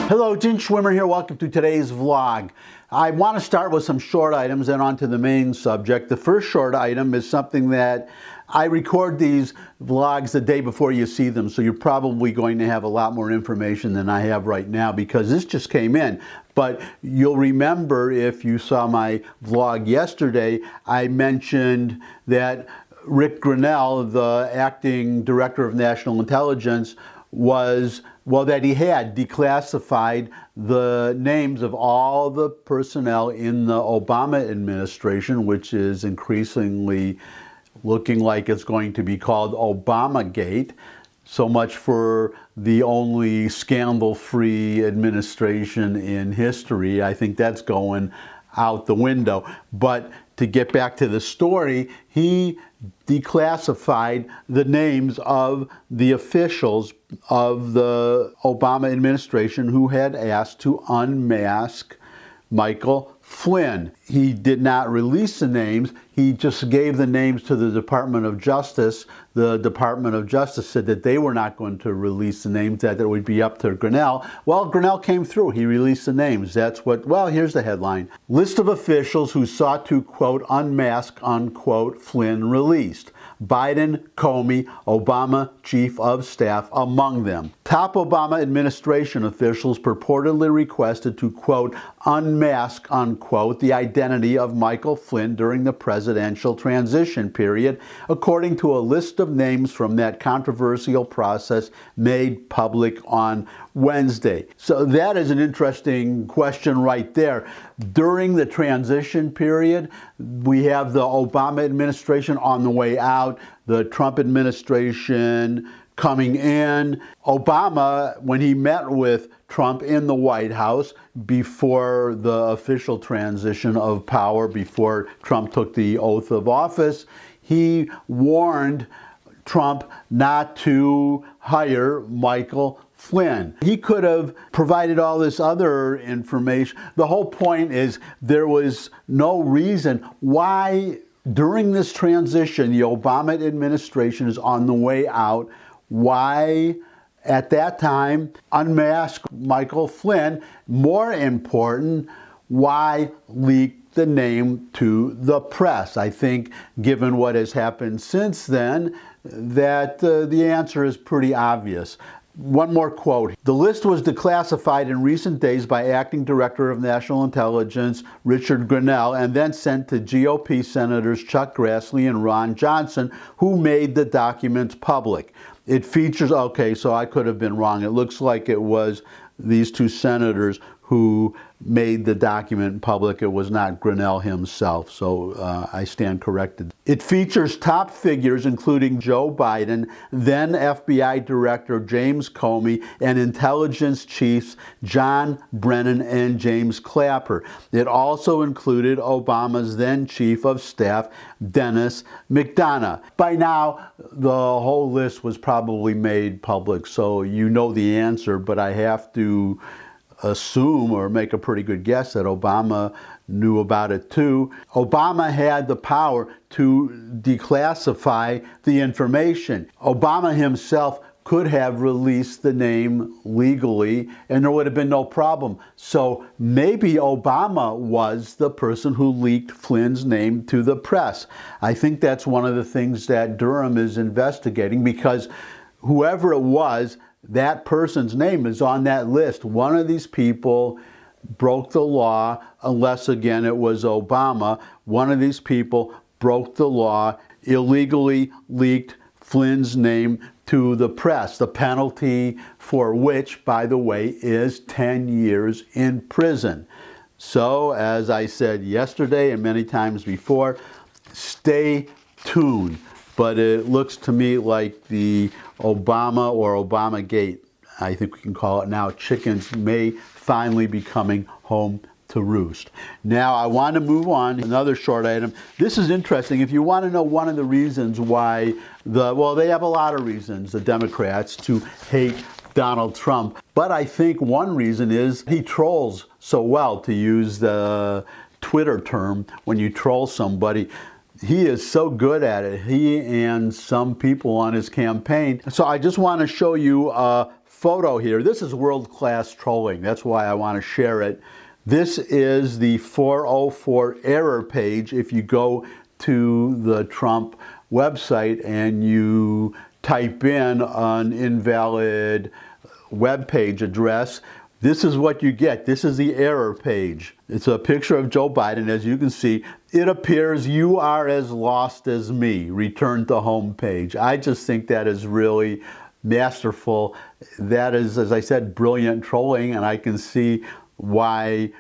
Hello, Gene Schwimmer here. Welcome to today's vlog. I want to start with some short items and on to the main subject. The first short item is something that I record these vlogs the day before you see them, so you're probably going to have a lot more information than I have right now because this just came in. But you'll remember if you saw my vlog yesterday, I mentioned that Rick Grenell, the acting director of national intelligence, that he had declassified the names of all the personnel in the Obama administration, which is increasingly looking like it's going to be called Obamagate. So much for the only scandal-free administration in history. I think that's going out the window. But to get back to the story, he declassified the names of the officials of the Obama administration who had asked to unmask Michael Flynn. He did not release the names. He just gave the names to the Department of Justice. The Department of Justice said that they were not going to release the names, that it would be up to Grenell. Well, Grenell came through. He released the names. That's what, well, here's the headline. List of officials who sought to, quote, unmask, unquote, Flynn released. Biden, Comey, Obama Chief of Staff among them. Top Obama administration officials purportedly requested to, quote, unmask, unquote, the identity of Michael Flynn during the presidential transition period, according to a list of names from that controversial process made public on Wednesday. So that is an interesting question right there. During the transition period, we have the Obama administration on the way out, the Trump administration coming in. Obama, when he met with Trump in the White House before the official transition of power, before Trump took the oath of office, he warned Trump not to hire Michael Flynn. He could have provided all this other information. The whole point is there was no reason why during this transition, the Obama administration is on the way out. Why at that time unmask Michael Flynn? More important, why leak the name to the press? I think given what has happened since then, that the answer is pretty obvious. One more quote. The list was declassified in recent days by Acting Director of National Intelligence Richard Grenell and then sent to GOP Senators Chuck Grassley and Ron Johnson, who made the documents public. It features, okay, so I could have been wrong. It looks like it was these two senators who made the document public. It was not Grenell himself, so I stand corrected. It features top figures including Joe Biden, then FBI Director James Comey, and intelligence chiefs John Brennan and James Clapper. It also included Obama's then Chief of Staff, Dennis McDonough. By now, the whole list was probably made public, so you know the answer, but I have to assume or make a pretty good guess that Obama knew about it too. Obama had the power to declassify the information. Obama himself could have released the name legally and there would have been no problem. So maybe Obama was the person who leaked Flynn's name to the press. I think that's one of the things that Durham is investigating, because whoever it was, that person's name is on that list. One of these people broke the law, unless again it was Obama. One of these people broke the law, illegally leaked Flynn's name to the press. The penalty for which, by the way, is 10 years in prison. So, as I said yesterday and many times before, stay tuned. But it looks to me like the Obama or Obamagate, I think we can call it now, chickens may finally be coming home to roost. Now I want to move on. Another short item. This is interesting. If you want to know one of the reasons why they have a lot of reasons, the Democrats, to hate Donald Trump. But I think one reason is he trolls so well, to use the Twitter term. When you troll somebody, He is so good at it, he and some people on his campaign. So I just want to show you a photo here. This is world-class trolling. That's why I want to share it. This is the 404 error page. If you go to the Trump website and you type in an invalid web page address, this is what you get. This is the error page. It's a picture of Joe Biden. As you can see, it appears "you are as lost as me. Return to home page." I just think that is really masterful. That is, as I said, brilliant trolling, and I can see why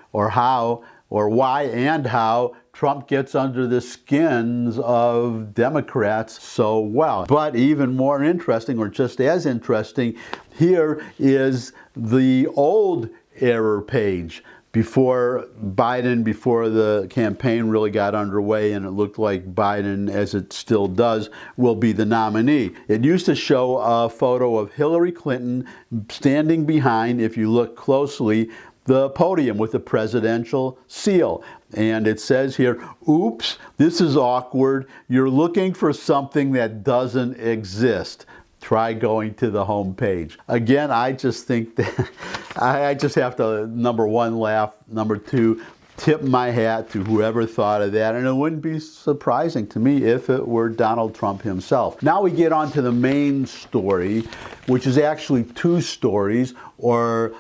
and how Trump gets under the skins of Democrats so well. But even more interesting, or just as interesting, here is the old error page before the campaign really got underway and it looked like Biden, as it still does, will be the nominee. It used to show a photo of Hillary Clinton standing behind, if you look closely, the podium with the presidential seal. And it says here, "Oops, this is awkward. You're looking for something that doesn't exist. Try going to the home page." Again, I just think that I just have to, number one, laugh. Number two, tip my hat to whoever thought of that. And it wouldn't be surprising to me if it were Donald Trump himself. Now we get on to the main story, which is actually two stories, or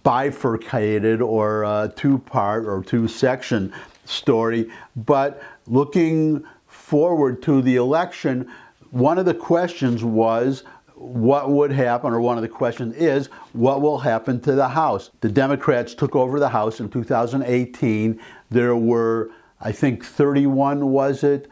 bifurcated, or two-part or two-section story. But looking forward to the election, one of the questions was what would happen, or one of the questions is, what will happen to the House? The Democrats took over the House in 2018. There were, I think, 31, was it,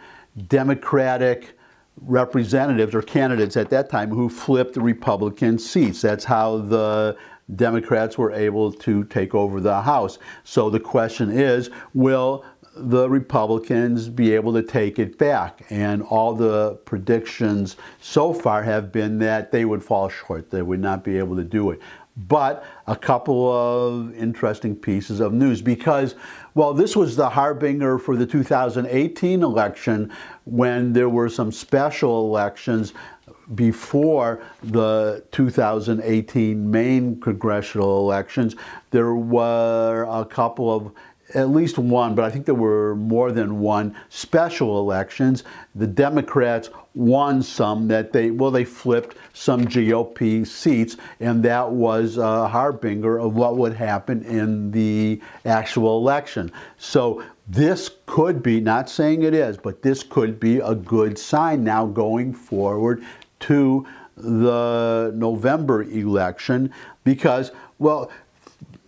Democratic representatives or candidates at that time who flipped Republican seats. That's how the Democrats were able to take over the House. So the question is, will the Republicans be able to take it back? And all the predictions so far have been that they would fall short. They would not be able to do it. But a couple of interesting pieces of news, because, well, this was the harbinger for the 2018 election, when there were some special elections before the 2018 main congressional elections. There were a couple of, at least one, but I think there were more than one, special elections. The Democrats won some that they flipped some GOP seats, and that was a harbinger of what would happen in the actual election. So this could be, not saying it is, but this could be a good sign now going forward to the November election, because, well,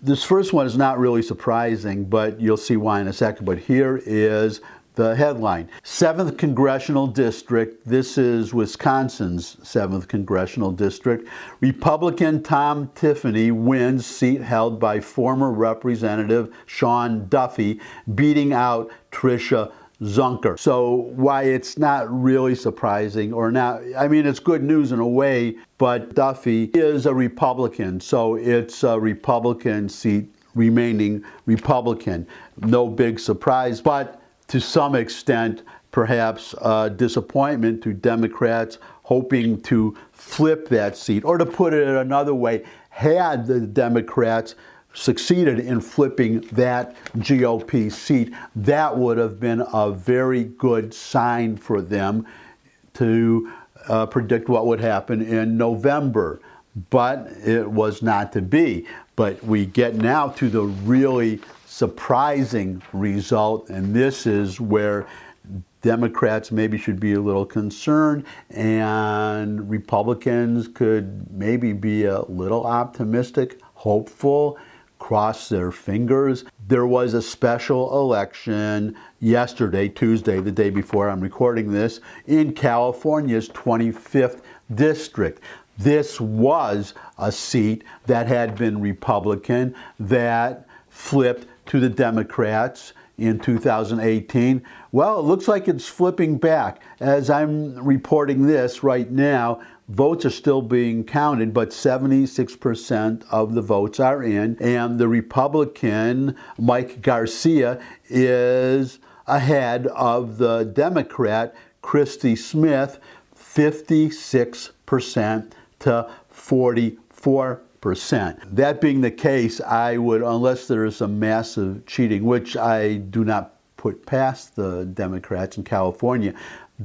this first one is not really surprising, but you'll see why in a second. But here is the headline. 7th Congressional District, this is Wisconsin's 7th Congressional District. Republican Tom Tiffany wins seat held by former Representative Sean Duffy, beating out Tricia Zunker. So why it's not really surprising, or not, I mean, it's good news in a way, but Duffy is a Republican, so it's a Republican seat remaining Republican. No big surprise, but to some extent, perhaps a disappointment to Democrats hoping to flip that seat. Or to put it another way, had the Democrats succeeded in flipping that GOP seat, that would have been a very good sign for them to predict what would happen in November. But it was not to be. But we get now to the really surprising result, and this is where Democrats maybe should be a little concerned, and Republicans could maybe be a little optimistic, hopeful, cross their fingers. There was a special election yesterday, Tuesday, the day before I'm recording this, in California's 25th district. This was a seat that had been Republican, that flipped to the Democrats in 2018. Well, it looks like it's flipping back. As I'm reporting this right now, votes are still being counted, but 76% of the votes are in, and the Republican, Mike Garcia, is ahead of the Democrat, Christy Smith, 56% to 44%. That being the case, I would, unless there is some massive cheating, which I do not put past the Democrats in California,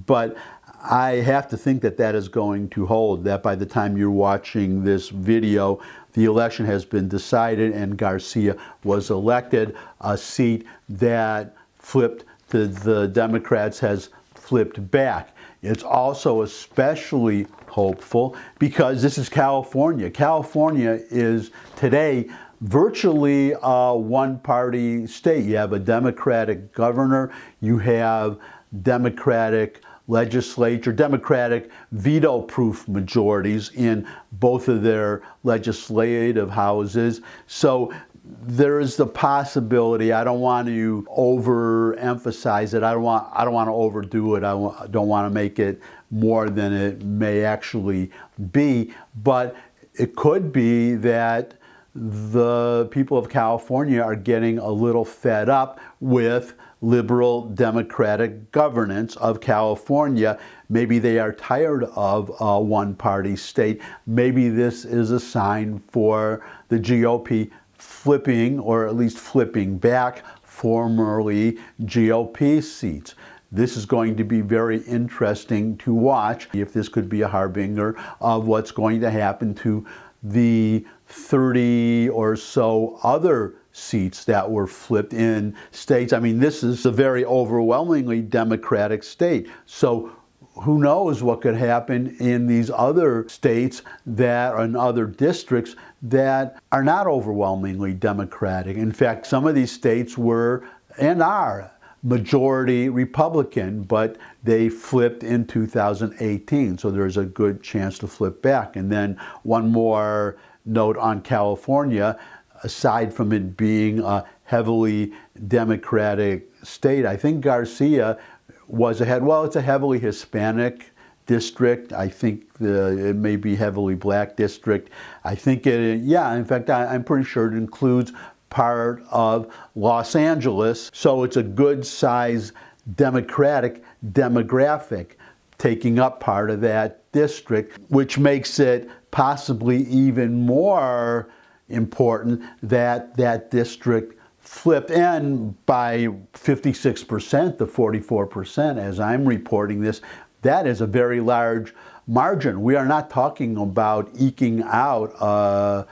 but I have to think that that is going to hold, that by the time you're watching this video, the election has been decided and Garcia was elected. A seat that flipped to the Democrats has flipped back. It's also especially hopeful because this is California. California is today virtually a one-party state. You have a Democratic governor, you have Democratic legislature, Democratic veto-proof majorities in both of their legislative houses. So there is the possibility, I don't want to overemphasize it, I don't want to overdo it, I don't want to make it more than it may actually be, but it could be that the people of California are getting a little fed up with liberal democratic governance of California. Maybe they are tired of a one-party state. Maybe this is a sign for the GOP flipping, or at least flipping back, formerly GOP seats. This is going to be very interesting to watch, if this could be a harbinger of what's going to happen to the 30 or so other seats that were flipped in states. I mean, this is a very overwhelmingly Democratic state. So who knows what could happen in these other states that are in other districts that are not overwhelmingly Democratic. In fact, some of these states were and are majority Republican, but they flipped in 2018. So there's a good chance to flip back. And then one more note on California, aside from it being a heavily Democratic state, I think Garcia was ahead. Well, it's a heavily Hispanic district. I think it may be heavily black district. I think it, yeah, in fact, I'm pretty sure it includes part of Los Angeles. So it's a good size Democratic demographic taking up part of that district, which makes it possibly even more important that that district flipped, and by 56% to 44% as I'm reporting this, that is a very large margin. We are not talking about eking out a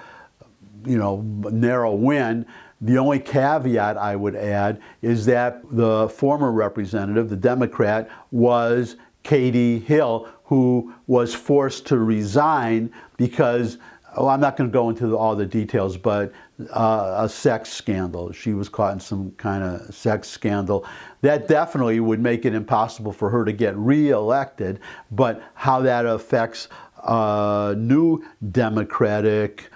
narrow win. The only caveat I would add is that the former representative, the Democrat, was Katie Hill, who was forced to resign because, well, I'm not going to go into all the details, but a sex scandal. She was caught in some kind of sex scandal. That definitely would make it impossible for her to get reelected, but how that affects a new Democratic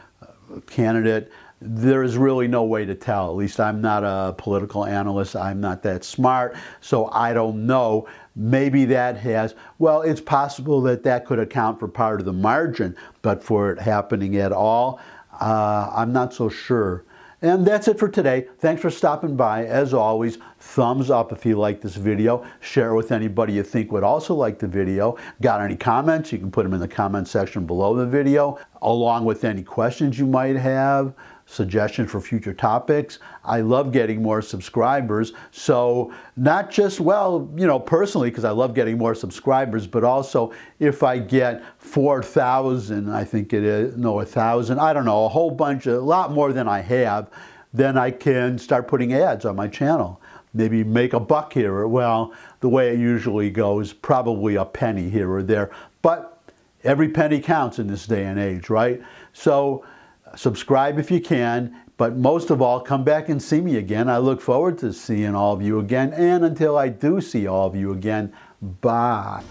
candidate, there is really no way to tell. At least I'm not a political analyst. I'm not that smart, so I don't know. Maybe that has, well, it's possible that that could account for part of the margin, but for it happening at all, I'm not so sure. And that's it for today. Thanks for stopping by. As always, thumbs up if you like this video. Share it with anybody you think would also like the video. Got any comments? You can put them in the comment section below the video, along with any questions you might have, suggestions for future topics. I love getting more subscribers. So not just, well, personally, because I love getting more subscribers, but also if I get 4,000, I think it is, no, 1,000, I don't know, a whole bunch, a lot more than I have, then I can start putting ads on my channel. Maybe make a buck here, or, well, the way it usually goes, probably a penny here or there. But every penny counts in this day and age, right? So subscribe if you can, but most of all, come back and see me again. I look forward to seeing all of you again, and until I do see all of you again, bye.